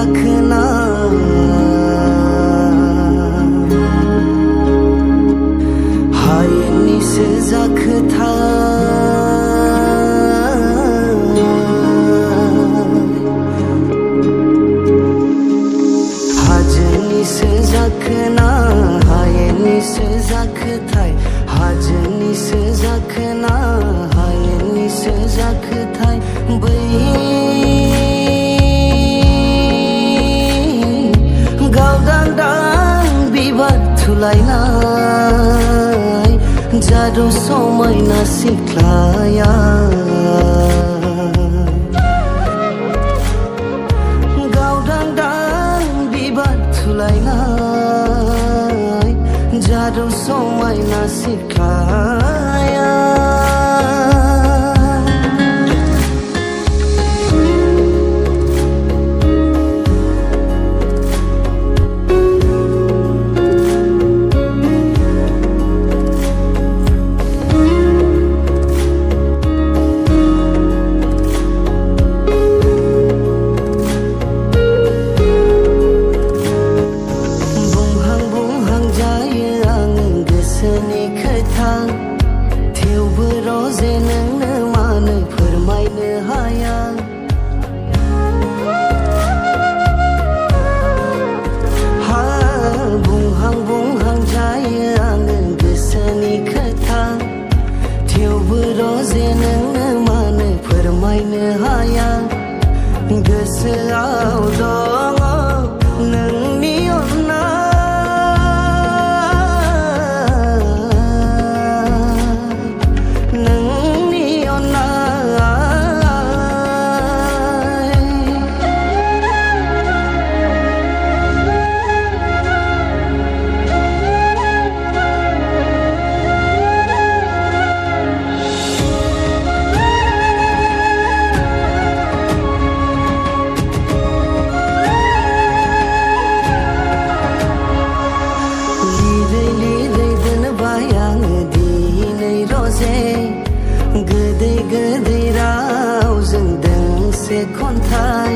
गाखोना हायेननिसो जाखोथाय हाजोनिसो जाखोना हायेननिसो जाखोथाय हाजोनिसो जाखोना हायेननिसो जाखोथाय बै गावदांदां बिबार थुलायनाय जादु समायना सिख्लाया गावदांदां बिबार थुलायनाय जादु समायना सिख्लाया थेवबो रजे नोंनो मानो फोरमायनो हाया हा बुंहां बुंहां जायो आङो गोसोनि खोथा थेवबो रजे नोंनो मानो फोरमायनो हाया गोसोआव दङ नोंनि अननाय गोदै गोदै रावजों दोंसे खन्थाइ